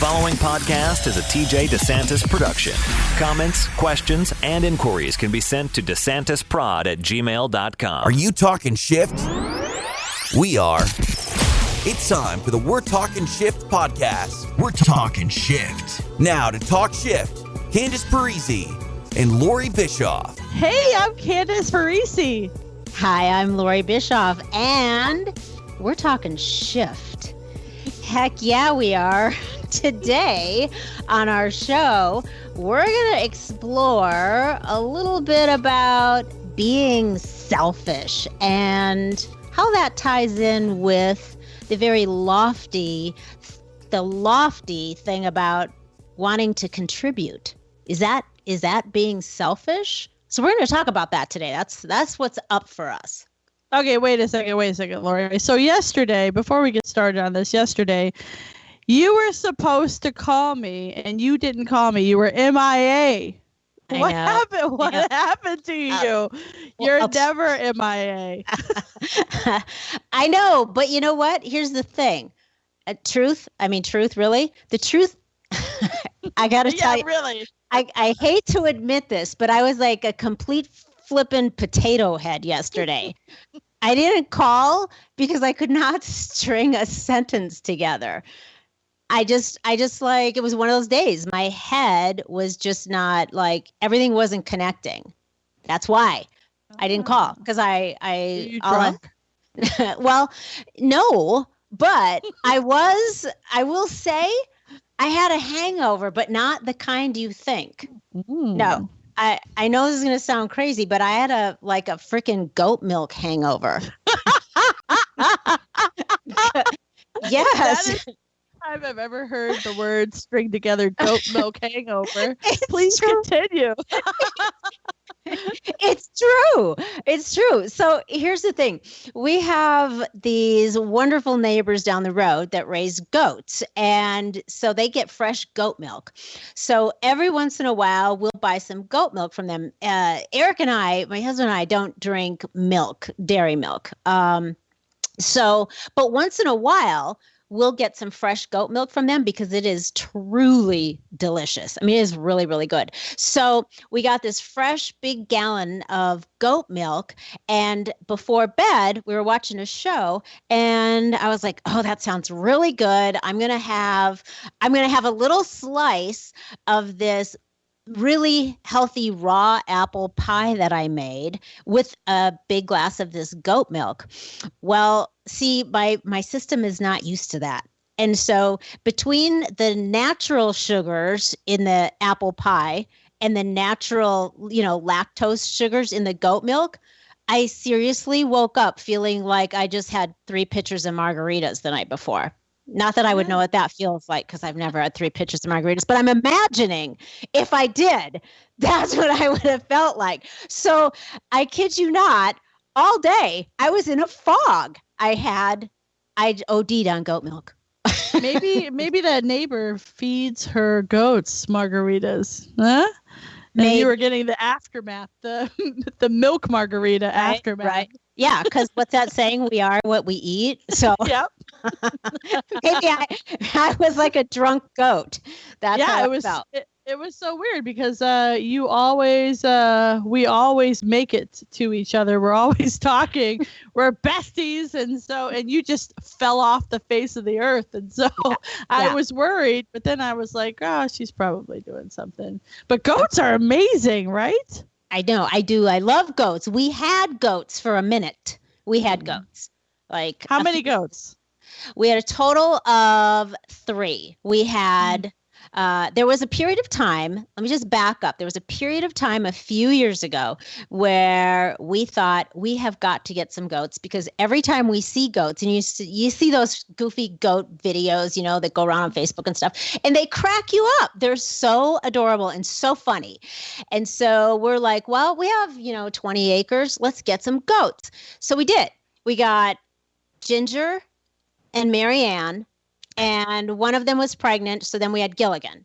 following podcast is a TJ DeSantis production. Comments, questions, and inquiries can be sent to desantisprod@gmail.com. Are you talking shift? We are. It's time for the We're Talking Shift podcast. We're talking shift. Now to talk shift, Candice Parisi and Loree Bischoff. Hey, I'm Candice Parisi. Hi, I'm Loree Bischoff, and we're talking shift. Heck yeah, we are. Today on our show, we're going to explore a little bit about being selfish and how that ties in with the very lofty thing about wanting to contribute. Is that being selfish? So we're going to talk about that today. That's what's up for us. Okay, wait a second, Loree. So yesterday, before we get started on this, you were supposed to call me, and you didn't call me. You were MIA. What happened? What happened to you? You're never MIA. I know, but you know what? Here's the thing. Truth, really? The truth, I got to tell you. Really. I hate to admit this, but I was like a complete flippin' potato head yesterday. I didn't call because I could not string a sentence together. I just like, it was one of those days. My head was just not like, everything wasn't connecting. That's why I didn't call. Because Are you drunk? Well, no, but I will say I had a hangover, but not the kind you think. No, I know this is going to sound crazy, but I had a freaking goat milk hangover. Yes. I've ever heard the word string together goat milk hangover. Please continue. It's true. So here's the thing. We have these wonderful neighbors down the road that raise goats. And so they get fresh goat milk. So every once in a while, we'll buy some goat milk from them. Eric and I, my husband and I, don't drink milk, dairy milk. But once in a while, we'll get some fresh goat milk from them because it is truly delicious. I mean, it is really, really good. So we got this fresh big gallon of goat milk. And before bed, we were watching a show and I was like, oh, that sounds really good. I'm going to have a little slice of this really healthy raw apple pie that I made with a big glass of this goat milk. Well, see, my system is not used to that. And so between the natural sugars in the apple pie and the natural, lactose sugars in the goat milk, I seriously woke up feeling like I just had 3 pitchers of margaritas the night before. Not that I would know what that feels like because I've never had 3 pitchers of margaritas, but I'm imagining if I did, that's what I would have felt like. So I kid you not, all day I was in a fog. I OD'd on goat milk. Maybe that neighbor feeds her goats margaritas, huh? And you were getting the aftermath, the milk margarita aftermath. Right. Yeah, because what's that saying? We are what we eat. So yep. Maybe I was like a drunk goat. That's how it felt. It was so weird because we always make it to each other. We're always talking. We're besties, and you just fell off the face of the earth. And so I was worried, but then I was like, oh, she's probably doing something. But goats are amazing, right? I know. I do. I love goats. We had goats for a minute. We had goats. Like how many goats? We had a total of 3. We had. There was a period of time, let me just back up. There was a period of time a few years ago where we thought we have got to get some goats because every time we see goats, and you see those goofy goat videos, that go around on Facebook and stuff, and they crack you up. They're so adorable and so funny. And so we're like, well, we have, 20 acres. Let's get some goats. So we did. We got Ginger and Marianne. And one of them was pregnant, so then we had Gilligan.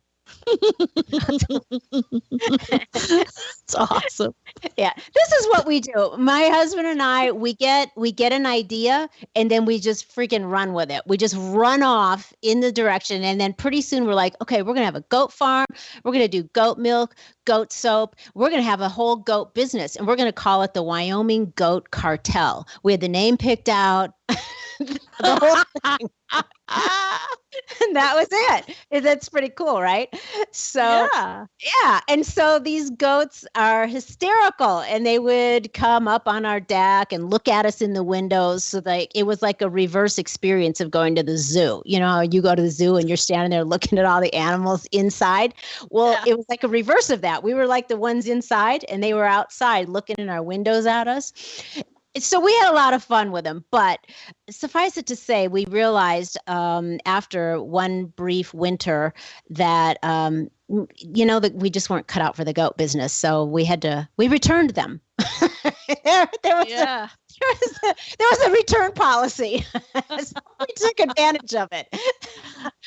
It's awesome. Yeah, this is what we do. My husband and I, we get an idea, and then we just freaking run with it. We just run off in the direction, and then pretty soon we're like, okay, we're gonna have a goat farm. We're gonna do goat milk, goat soap. We're gonna have a whole goat business, and we're gonna call it the Wyoming Goat Cartel. We had the name picked out. The whole thing. And that was it. That's pretty cool, right? So yeah. And so these goats are hysterical, and they would come up on our deck and look at us in the windows. So it was like a reverse experience of going to the zoo. You know, you go to the zoo and you're standing there looking at all the animals inside. Well, It was like a reverse of that. We were like the ones inside, and they were outside looking in our windows at us. So we had a lot of fun with them, but suffice it to say, we realized after one brief winter that, that we just weren't cut out for the goat business. So we returned them. there was a return policy. So we took advantage of it.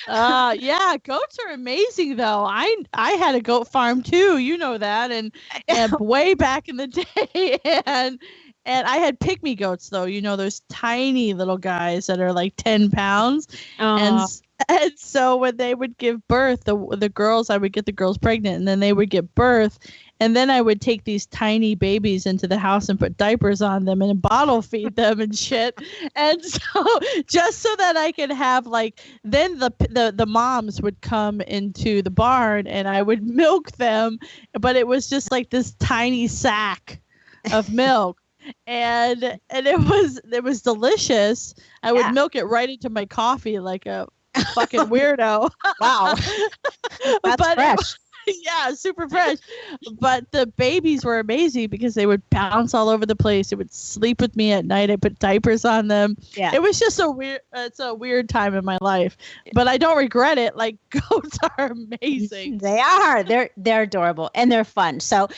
Yeah, goats are amazing though. I had a goat farm too, you know that, and way back in the day, and I had pygmy goats, though. You know, those tiny little guys that are like 10 pounds. And so when they would give birth, the girls, I would get the girls pregnant, and then they would give birth. And then I would take these tiny babies into the house and put diapers on them and bottle feed them and shit. And so just so that I could have then the moms would come into the barn and I would milk them. But it was just like this tiny sack of milk. And it was delicious. I would milk it right into my coffee like a fucking weirdo. Wow. That's fresh. Yeah, super fresh. But the babies were amazing because they would bounce all over the place. They would sleep with me at night. I put diapers on them. Yeah. It was just it's a weird time in my life. But I don't regret it. Like, goats are amazing. They are. They're adorable and they're fun. So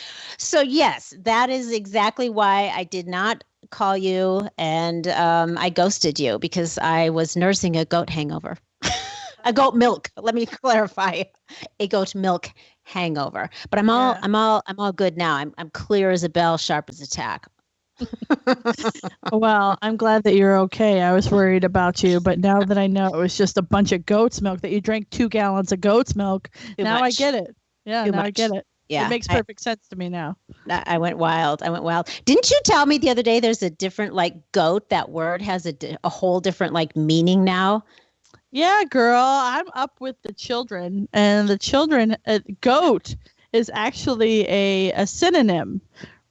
yes, that is exactly why I did not call you and I ghosted you, because I was nursing a goat hangover. A goat milk. Let me clarify. A goat milk hangover. But I'm all good now. I'm clear as a bell, sharp as a tack. Well, I'm glad that you're okay. I was worried about you, but now that I know it was just a bunch of goat's milk, that you drank 2 gallons of goat's milk, I get it. Yeah, I get it. Yeah, it makes perfect sense to me now. I went wild. Didn't you tell me the other day there's a different goat? That word has a whole different meaning now. Yeah, girl, I'm up with the children, and the children, goat is actually a synonym,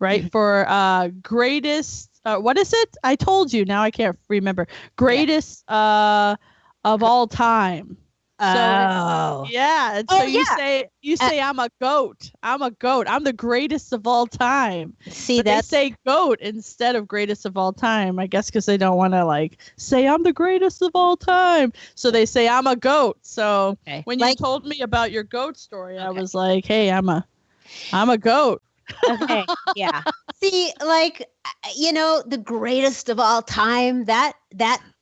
right? For greatest, what is it? I told you, now I can't remember. Greatest of all time. So, yeah. So you say I'm a goat. I'm a goat. I'm the greatest of all time. See, they say goat instead of greatest of all time. I guess because they don't want to say I'm the greatest of all time. So they say I'm a goat. So when you told me about your goat story, I was like, hey, I'm a goat. Okay. Yeah. See, the greatest of all time, that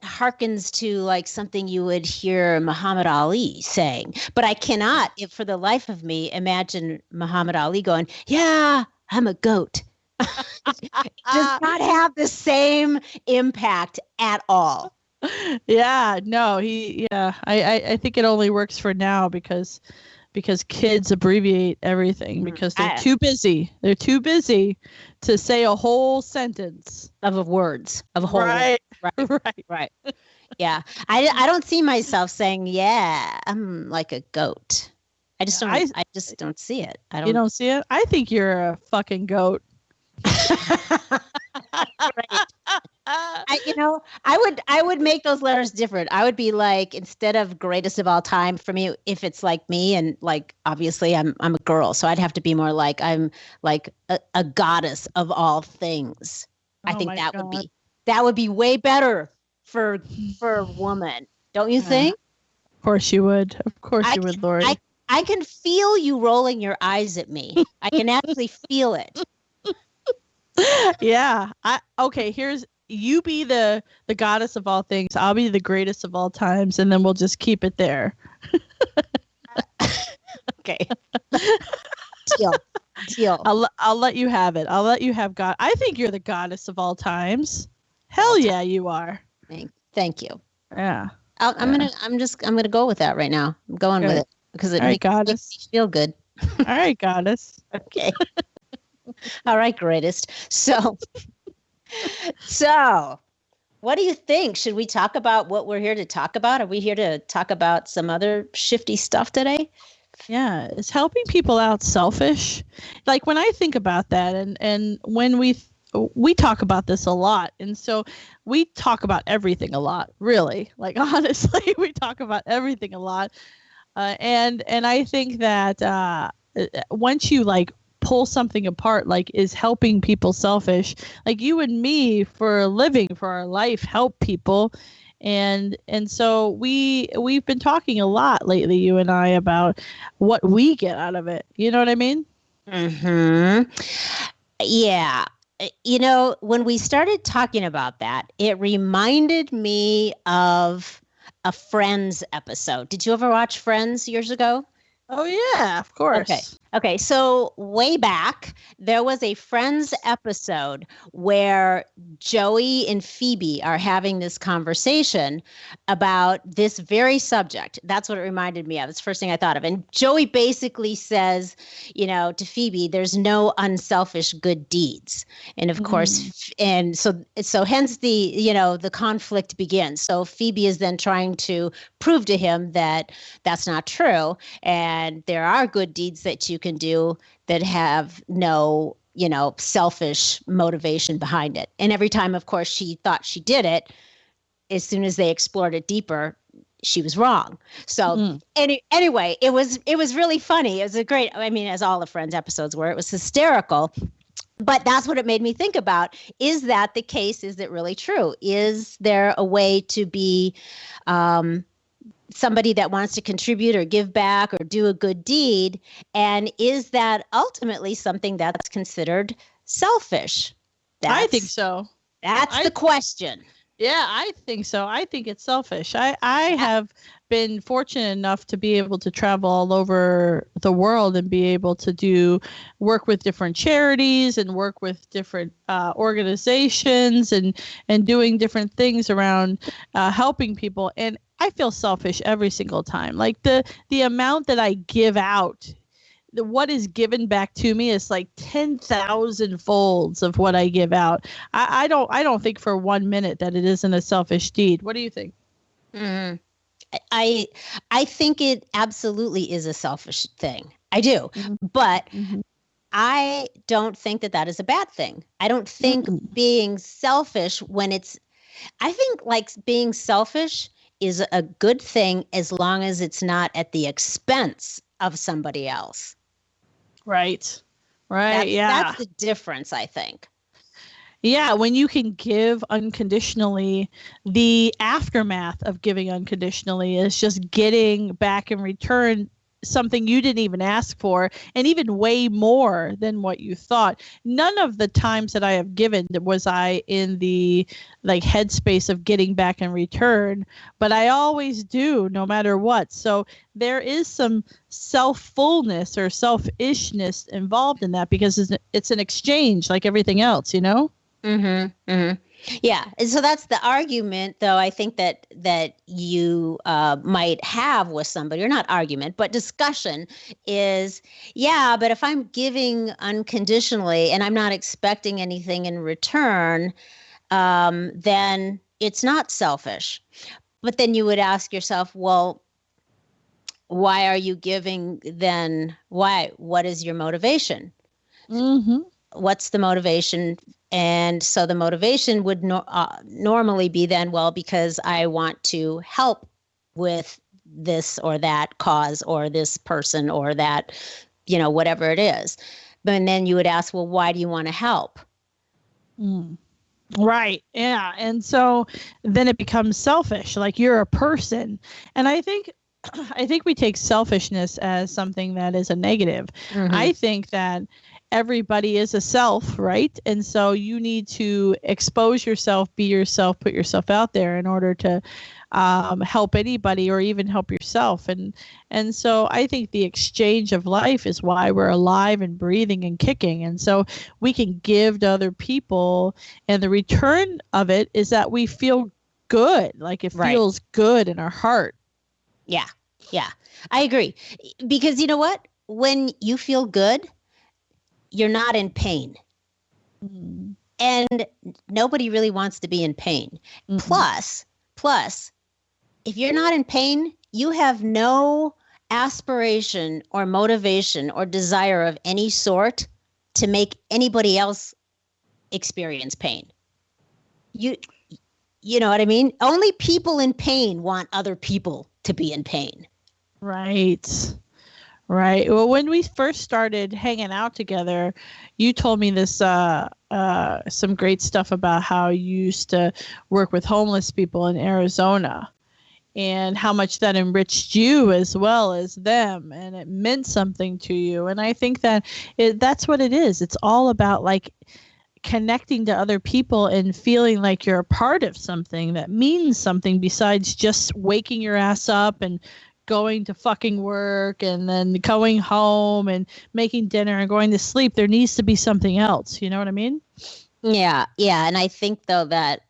harkens to something you would hear Muhammad Ali saying. But I cannot, for the life of me, imagine Muhammad Ali going, yeah, I'm a goat. It does not have the same impact at all. Yeah, no, I think it only works for now because kids abbreviate everything because they're too busy. They're too busy to say a whole sentence of words of a whole. Right. Yeah, I don't see myself saying, yeah, I'm like a goat. I just don't. I just don't see it. I don't. You don't see it? I think you're a fucking goat. Right. I would make those letters different. I would be instead of greatest of all time, for me, if it's me and obviously I'm a girl, so I'd have to be more I'm a goddess of all things. I think that would be way better for a woman. Don't you think? Of course you would. Of course you would, Loree. I can feel you rolling your eyes at me. I can actually feel it. Yeah. Here's you be the goddess of all things. I'll be the greatest of all times, and then we'll just keep it there. Okay. Deal. I'll let you have it. I'll let you have God. I think you're the goddess of all times. Hell yeah, you are. Thank you. Yeah. I'm gonna go with that right now. I'm going with it because it makes me feel good. All right, goddess. Okay. All right, greatest. So what do you think? Should we talk about what we're here to talk about? Are we here to talk about some other shifty stuff today? Yeah, is helping people out selfish? Like when I think about that, and when we talk about this a lot, and so we talk about everything a lot, really. Like honestly, we talk about everything a lot, and I think that once you like pull something apart, like is helping people selfish? Like you and me, for a living, for our life, help people. And so we've been talking a lot lately, you and I, about what we get out of it. You know what I mean? Mm-hmm. Yeah. You know, when we started talking about that, it reminded me of a Friends episode. Did you ever watch Friends years ago? Oh, yeah, of course. Okay. So way back, there was a Friends episode where Joey and Phoebe are having this conversation about this very subject. That's what it reminded me of. It's the first thing I thought of. And Joey basically says, to Phoebe, there's no unselfish good deeds. And of course, and so hence the conflict begins. So Phoebe is then trying to prove to him that that's not true. And there are good deeds that you can do that have no, selfish motivation behind it. And every time, of course, she thought she did it, as soon as they explored it deeper, she was wrong. So anyway, it was really funny. It was as all the Friends episodes were, it was hysterical. But that's what it made me think about. Is that the case? Is it really true? Is there a way to be somebody that wants to contribute or give back or do a good deed? And is that ultimately something that's considered selfish? I think so. That's the question. Yeah, I think so. I think it's selfish. I have been fortunate enough to be able to travel all over the world and be able to work with different charities and work with different organizations and doing different things around helping people. And I feel selfish every single time. Like the amount that I give out, what is given back to me is like 10,000 folds of what I give out. I don't think for 1 minute that it isn't a selfish deed. What do you think? Mm-hmm. I think it absolutely is a selfish thing. I do. But I don't think that is a bad thing. I don't think being selfish I think like being selfish is a good thing as long as it's not at the expense of somebody else. Right. That's the difference, I think. Yeah, when you can give unconditionally, the aftermath of giving unconditionally is just getting back in return something you didn't even ask for, and even way more than what you thought. None of the times that I have given was I in the headspace of getting back in return, but I always do, no matter what. So there is some self-fullness or selfishness involved in that, because it's an exchange like everything else, Yeah. And so that's the argument, though, I think that you might have with somebody, or not argument, but discussion is, but if I'm giving unconditionally and I'm not expecting anything in return, then it's not selfish. But then you would ask yourself, well, why are you giving then? Why? What is your motivation? What's the motivation? And so the motivation would normally be then, well, because I want to help with this or that cause or this person or that, whatever it is. But then you would ask, well, why do you want to help? Right. Yeah. And so then it becomes selfish, like you're a person. And I think we take selfishness as something that is a negative. I think that everybody is a self, right? And so you need to expose yourself, be yourself, put yourself out there in order to help anybody or even help yourself. And so I think the exchange of life is why we're alive and breathing and kicking. And so we can give to other people, and the return of it is that we feel good. Like it feels good in our heart. Yeah. Yeah. I agree. Because you know what? When you feel good, you're not in pain. Mm-hmm. And nobody really wants to be in pain. Mm-hmm. Plus, if you're not in pain, you have no aspiration or motivation or desire of any sort to make anybody else experience pain. You know what I mean? Only people in pain want other people to be in pain. Right. Right. Well, when we first started hanging out together, you told me this some great stuff about how you used to work with homeless people in Arizona and how much that enriched you as well as them, and it meant something to you. And I think that that's what it is. It's all about like connecting to other people and feeling like you're a part of something that means something besides just waking your ass up and going to fucking work and then going home and making dinner and going to sleep. There needs to be something else. You know what I mean? Yeah. Yeah. And I think though that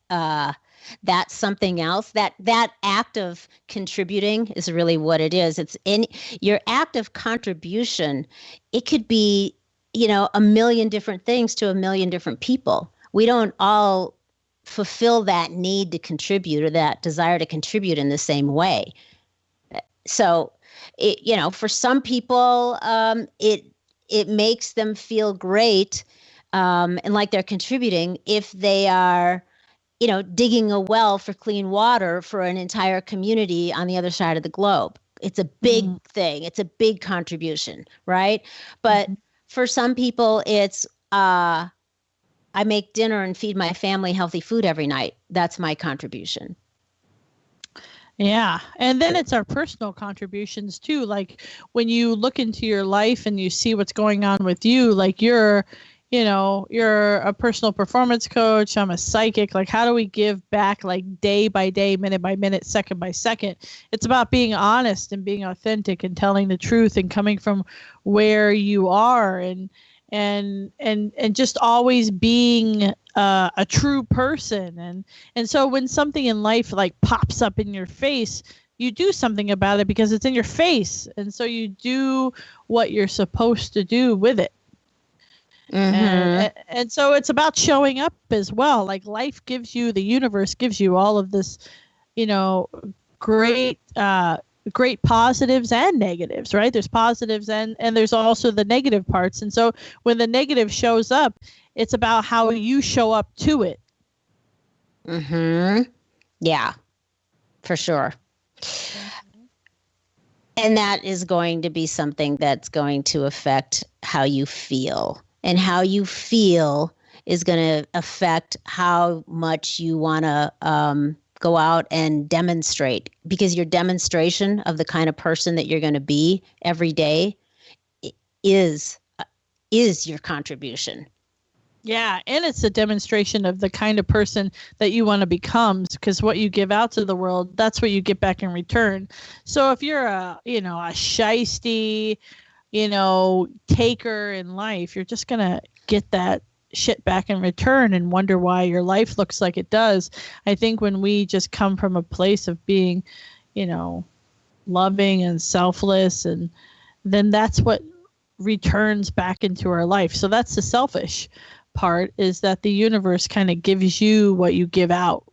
that's something else, that act of contributing is really what it is. It's in your act of contribution. It could be, a million different things to a million different people. We don't all fulfill that need to contribute or that desire to contribute in the same way. So, for some people, it makes them feel great and like they're contributing if they are, digging a well for clean water for an entire community on the other side of the globe. It's a big thing. It's a big contribution, right? But for some people, it's I make dinner and feed my family healthy food every night. That's my contribution. Yeah. And then it's our personal contributions too. Like when you look into your life and you see what's going on with you, like you're a personal performance coach. I'm a psychic. Like how do we give back like day by day, minute by minute, second by second? It's about being honest and being authentic and telling the truth and coming from where you are and just always being a true person. And so when something in life like pops up in your face, you do something about it because it's in your face. And so you do what you're supposed to do with it. Mm-hmm. And so it's about showing up as well. Like life gives you, the universe gives you all of this, great positives and negatives, right? There's positives and there's also the negative parts. And so when the negative shows up, it's about how you show up to it. Mm-hmm. Yeah, for sure. And that is going to be something that's going to affect how you feel. And how you feel is going to affect how much you want to go out and demonstrate, because your demonstration of the kind of person that you're going to be every day is your contribution. Yeah, and it's a demonstration of the kind of person that you want to become, because what you give out to the world, that's what you get back in return. So if you're a shiesty, taker in life, you're just going to get that shit back in return and wonder why your life looks like it does. I think when we just come from a place of being, loving and selfless, and then that's what returns back into our life. So that's the selfish part, is that the universe kind of gives you what you give out.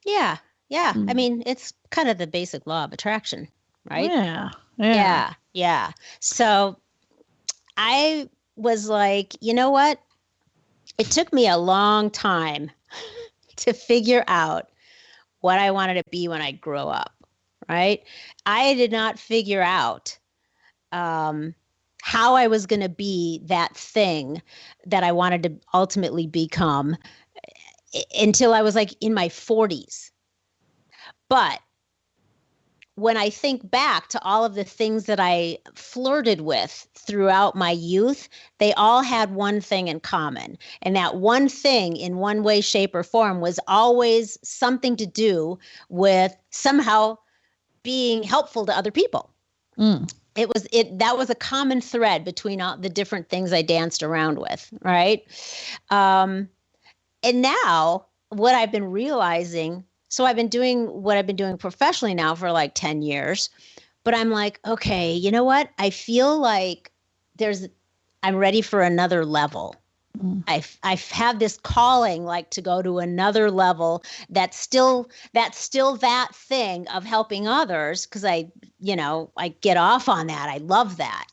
Yeah. Yeah. I mean, it's kind of the basic law of attraction, right? Yeah. So I was like, you know what? It took me a long time to figure out what I wanted to be when I grow up, right? I did not figure out how I was going to be that thing that I wanted to ultimately become until I was like in my 40s. But when I think back to all of the things that I flirted with throughout my youth, they all had one thing in common. And that one thing, in one way, shape, or form, was always something to do with somehow being helpful to other people. That was a common thread between all the different things I danced around with, right? And now what I've been realizing, so I've been doing what I've been doing professionally now for like 10 years, but I'm like, okay, you know what? I feel like I'm ready for another level. I've had this calling, like, to go to another level. That's still that thing of helping others, because I get off on that. I love that.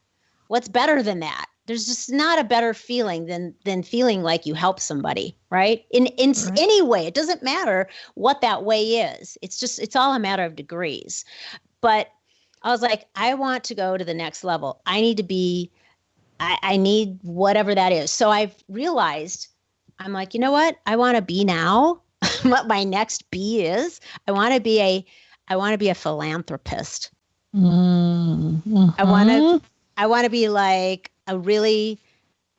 What's better than that? There's just not a better feeling than feeling like you help somebody, right? In right. Any way. It doesn't matter what that way is. It's all a matter of degrees. But I was like, I want to go to the next level. I need whatever that is. So I've realized, I'm like, you know what? I want to be now. What my next B is, I want to be a philanthropist. Mm-hmm. I want to be like a really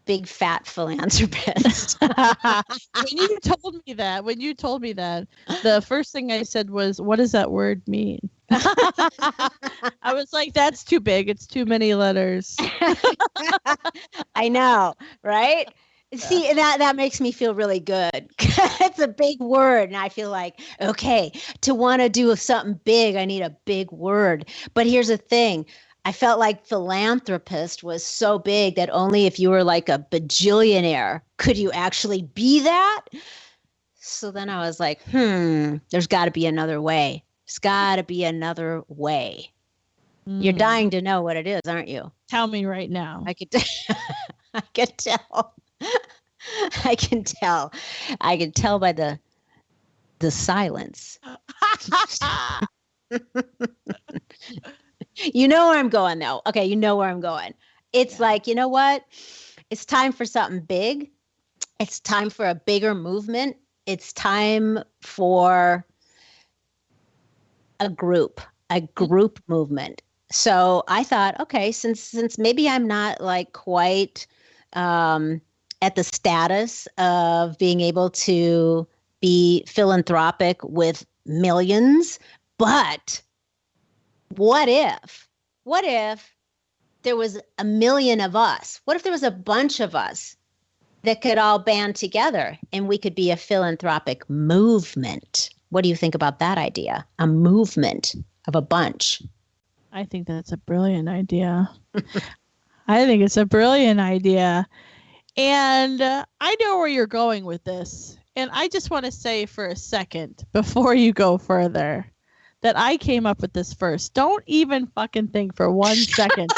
big fat philanthropist. When you told me that, the first thing I said was, what does that word mean? I was like, that's too big. It's too many letters. I know, right? Yeah. See, that makes me feel really good. It's a big word. And I feel like, okay, to want to do something big, I need a big word. But here's the thing. I felt like philanthropist was so big that only if you were like a bajillionaire could you actually be that. So then I was like, there's got to be another way. There's got to be another way. You're dying to know what it is, aren't you? Tell me right now. I can tell. I can tell. I can tell by the silence. You know where I'm going, though. Okay, you know where I'm going. It's like, you know what? It's time for something big. It's time for a bigger movement. It's time for a group movement. So I thought, okay, since maybe I'm not like quite at the status of being able to be philanthropic with millions, but what if there was a million of us? What if there was a bunch of us that could all band together and we could be a philanthropic movement? What do you think about that idea? A movement of a bunch. I think that's a brilliant idea. I think it's a brilliant idea. And I know where you're going with this. And I just want to say for a second, before you go further, that I came up with this first. Don't even fucking think for 1 second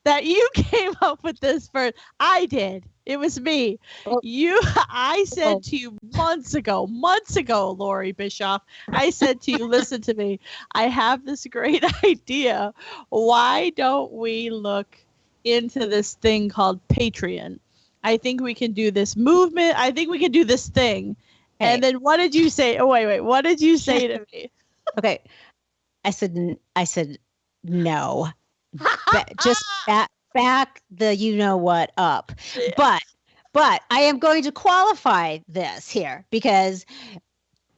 that you came up with this first. I did. It was me. I said to you months ago, Loree Bischoff, I said to you, listen to me. I have this great idea. Why don't we look into this thing called Patreon? I think we can do this movement. I think we can do this thing. Hey. And then what did you say? Oh, wait. What did you say to me? Okay. I said no. Just back the you know what up. Yeah. But I am going to qualify this here because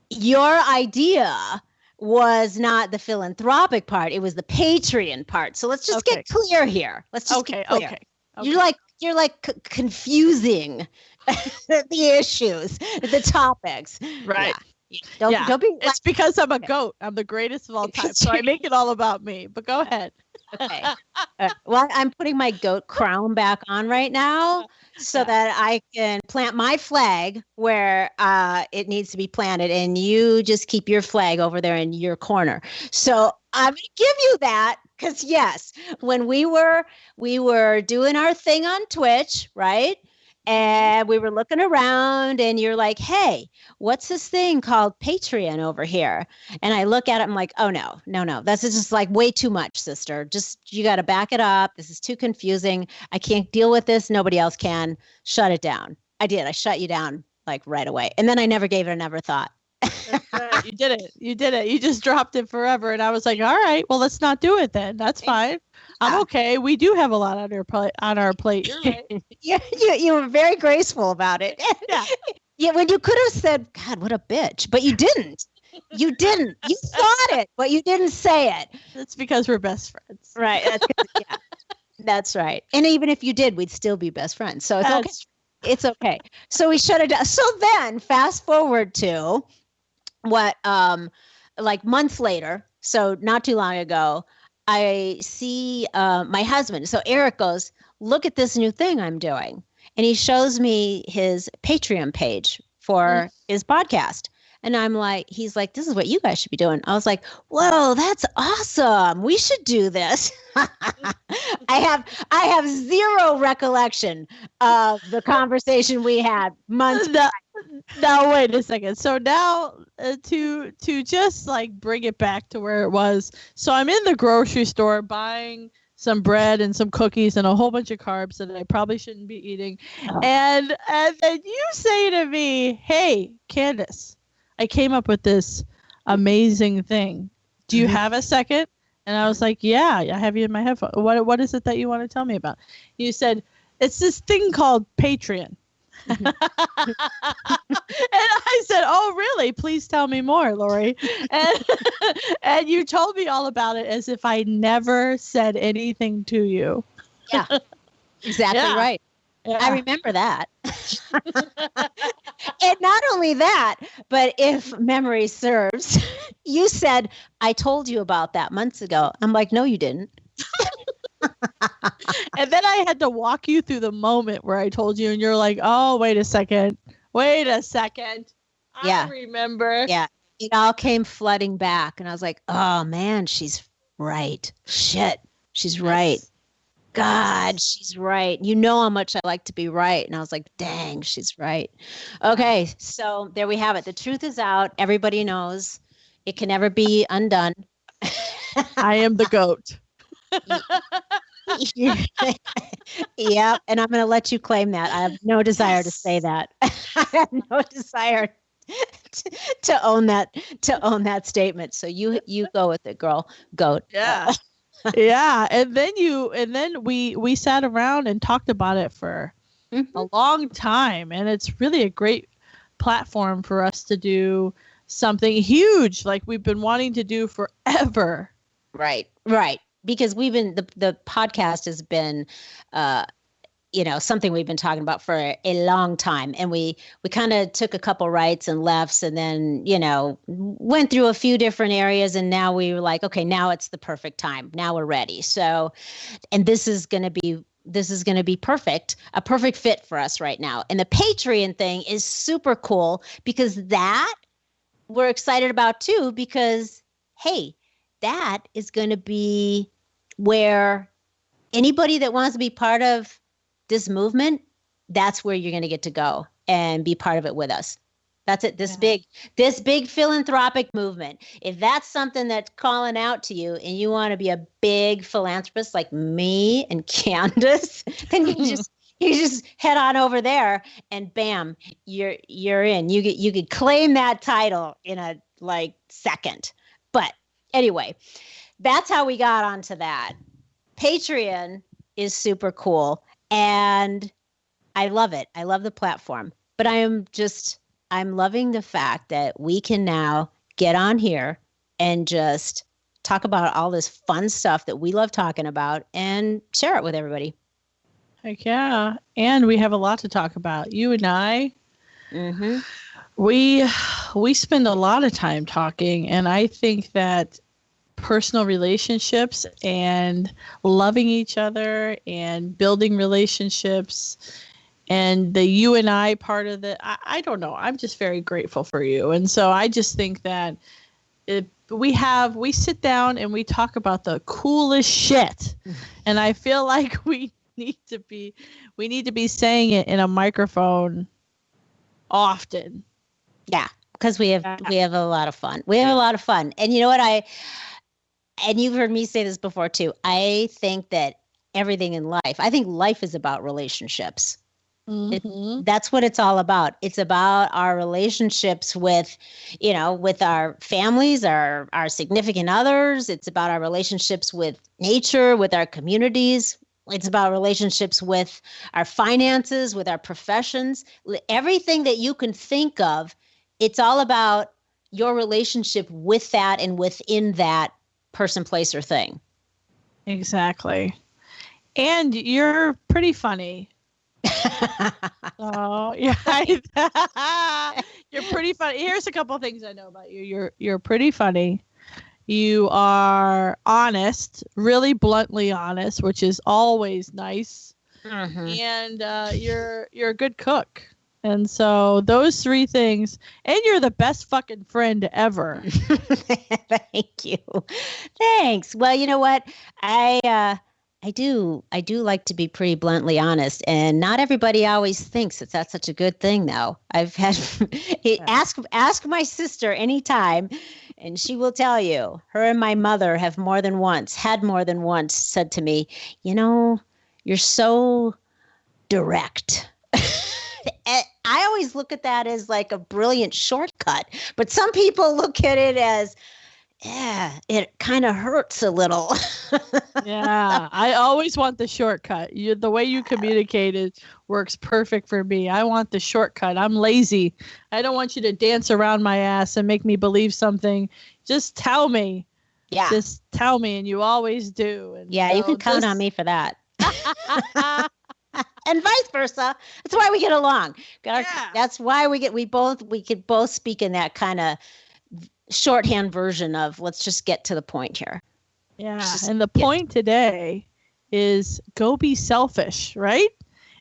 your idea was not the philanthropic part. It was the Patreon part. So let's just get clear here. Let's just get clear. Okay. You're like confusing the issues, the topics. Right. Yeah. Don't be. It's because I'm a goat. I'm the greatest of all time. So I make it all about me. But go ahead. Okay. Well, I'm putting my goat crown back on right now so that I can plant my flag where it needs to be planted, and you just keep your flag over there in your corner. So I'm going to give you that because, yes, when we were doing our thing on Twitch, right? And we were looking around and you're like, hey, what's this thing called Patreon over here? And I look at it, I'm like, oh, no. That's just like way too much, sister. Just, you got to back it up. This is too confusing. I can't deal with this. Nobody else can. Shut it down. I did. I shut you down like right away. And then I never gave it another thought. That's right. You did it. You did it. You just dropped it forever. And I was like, all right, well, let's not do it then. That's fine. I'm okay. We do have a lot on our plate. You're right. You were very graceful about it. Yeah. Yeah, when you could have said, God, what a bitch, but you didn't. You didn't. You thought it, but you didn't say it. That's because we're best friends. Right. Yeah. That's right. And even if you did, we'd still be best friends. So it's okay. It's okay. So we shut it down. So then fast forward to what, like months later. So not too long ago, I see my husband. So Eric goes, look at this new thing I'm doing. And he shows me his Patreon page for his podcast. And I'm like, he's like, this is what you guys should be doing. I was like, whoa, that's awesome. We should do this. I have zero recollection of the conversation we had months back. Now, wait a second. So now to just like bring it back to where it was. So I'm in the grocery store buying some bread and some cookies and a whole bunch of carbs that I probably shouldn't be eating. Oh. And then you say to me, hey, Candice, I came up with this amazing thing. Do you have a second? And I was like, yeah, I have you in my headphones. What is it that you want to tell me about? You said, it's this thing called Patreon. And I said, oh, really? Please tell me more, Loree. And you told me all about it as if I never said anything to you. Yeah, exactly right. Yeah. I remember that. And not only that, but if memory serves, you said, I told you about that months ago. I'm like, no, you didn't. And then I had to walk you through the moment where I told you, and you're like, oh, wait a second. I remember. Yeah. It all came flooding back. And I was like, oh, man, she's right. Shit. She's right. God, she's right. You know how much I like to be right. And I was like, dang, she's right. Okay, so there we have it. The truth is out. Everybody knows. It can never be undone. I am the goat. Yeah, and I'm going to let you claim that. I have no desire to say that. I have no desire to own that statement. So you go with it, girl. Goat. Yeah. Yeah, and then we sat around and talked about it for a long time, and it's really a great platform for us to do something huge like we've been wanting to do forever. Right. Because we've been the podcast has been something we've been talking about for a long time. And we kind of took a couple rights and lefts and then, went through a few different areas. And now we were like, okay, now it's the perfect time. Now we're ready. So, and this is going to be perfect, a perfect fit for us right now. And the Patreon thing is super cool because that we're excited about too, because, hey, that is going to be where anybody that wants to be part of this movement, that's where you're going to get to go and be part of it with us. That's it. This big philanthropic movement. If that's something that's calling out to you and you want to be a big philanthropist like me and Candice, then you just head on over there and bam, you're in. You could claim that title in a second. But anyway, that's how we got onto that. Patreon is super cool. And I love it. I love the platform. But I'm loving the fact that we can now get on here and just talk about all this fun stuff that we love talking about and share it with everybody. Heck yeah. And we have a lot to talk about. You and I, we spend a lot of time talking. And I think that personal relationships and loving each other and building relationships and the you and I part of it, I don't know. I'm just very grateful for you. And so I just think that we sit down and we talk about the coolest shit. And I feel like we need to be saying it in a microphone often. Yeah, because we have a lot of fun. We have a lot of fun. And you know what and you've heard me say this before too. I think that everything in life, I think life is about relationships. That's what it's all about. It's about our relationships with, with our families, our significant others. It's about our relationships with nature, with our communities. It's about relationships with our finances, with our professions, everything that you can think of. It's all about your relationship with that and within that person, place, or thing. Exactly. And you're pretty funny. Oh, yeah. You're pretty funny. Here's a couple of things I know about you. You're pretty funny. You are honest, really bluntly honest, which is always nice. And you're a good cook. And so those three things, and you're the best fucking friend ever. Thank you. Thanks. Well, you know what? I do like to be pretty bluntly honest, and not everybody always thinks that that's such a good thing, though. I've had ask my sister anytime, and she will tell you. Her and my mother have more than once said to me, you're so direct. I always look at that as like a brilliant shortcut, but some people look at it as, it kind of hurts a little. Yeah, I always want the shortcut. The way you communicated works perfect for me. I want the shortcut. I'm lazy. I don't want you to dance around my ass and make me believe something. Just tell me. Yeah. Just tell me, and you always do. And you can count on me for that. And vice versa. That's why we get along. That's why we could both speak in that kind of shorthand version of, let's just get to the point here. Yeah. And the point today is go be selfish, right?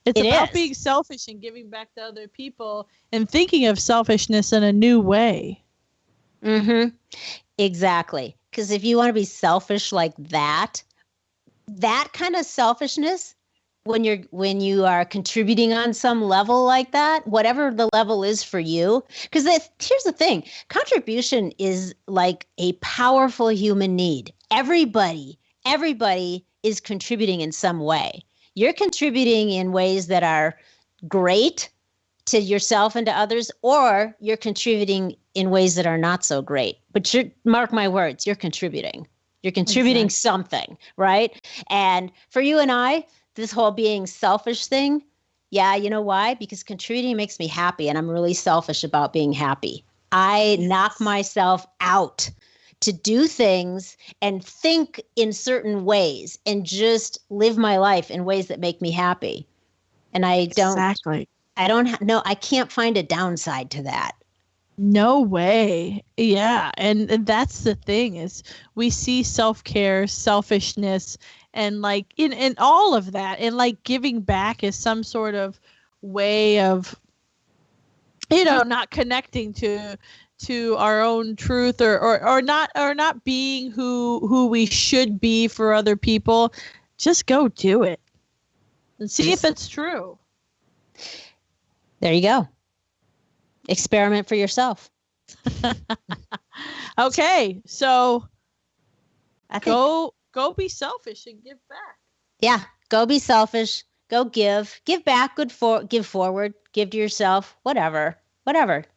It's about being selfish and giving back to other people and thinking of selfishness in a new way. Exactly. Because if you want to be selfish like that kind of selfishness, when you are contributing on some level like that, whatever the level is for you, because here's the thing, contribution is like a powerful human need. Everybody is contributing in some way. You're contributing in ways that are great to yourself and to others, or you're contributing in ways that are not so great. But mark my words, you're contributing. You're contributing something, right? And for you and I, this whole being selfish thing, you know why? Because contributing makes me happy, and I'm really selfish about being happy. I knock myself out to do things and think in certain ways and just live my life in ways that make me happy. And I can't find a downside to that. No way. Yeah. And that's the thing is we see self-care, selfishness, and like in all of that, and like giving back is some sort of way of, not connecting to our own truth or not being who we should be for other people. Just go do it and see if it's true. There you go. Experiment for yourself. Okay, so go be selfish and give back. Yeah, go be selfish. Go give back. Give forward. Give to yourself. Whatever.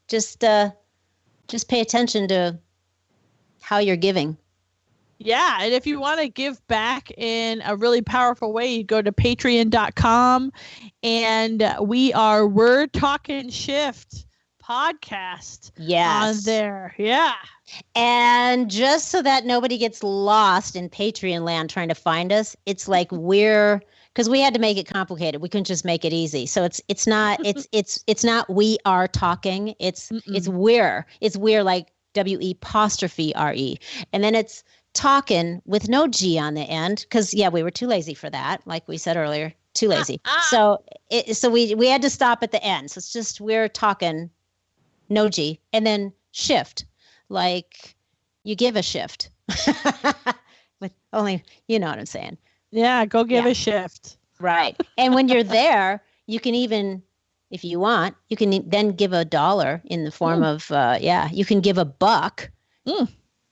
Just pay attention to how you're giving. Yeah, and if you want to give back in a really powerful way, you go to patreon.com, and we're Talking Shift podcast on there. Yeah. And just so that nobody gets lost in Patreon land trying to find us, it's like because we had to make it complicated. We couldn't just make it easy. So it's not we are talking. It's we're like WE''RE. And then it's talking with no G on the end. Cause we were too lazy for that. Like we said earlier, too lazy. So we had to stop at the end. So it's just, we're talking, no G, and then shift. Like you give a shift. With only, you know what I'm saying? Yeah, go give a shift. Right. And when you're there, you can even, if you want, you can then give $1 in the form of, you can give $1.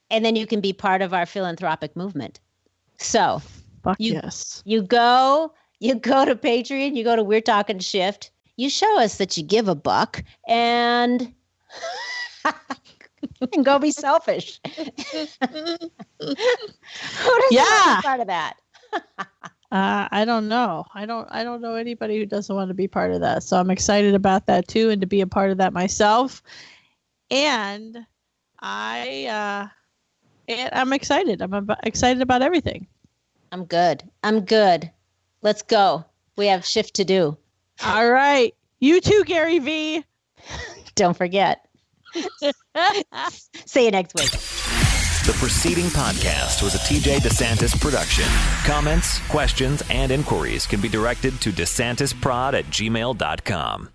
And then you can be part of our philanthropic movement. So you go to Patreon, you go to We're Talking Shift, you show us that you give $1 and and go be selfish. Who doesn't want to be part of that? I don't know. I don't know anybody who doesn't want to be part of that. So I'm excited about that too, and to be a part of that myself. And I'm excited. I'm excited about everything. I'm good. Let's go. We have shift to do. All right. You too, Gary V. Don't forget. See you next week. The preceding podcast was a TJ DeSantis production. Comments, questions, and inquiries can be directed to DeSantisProd@gmail.com.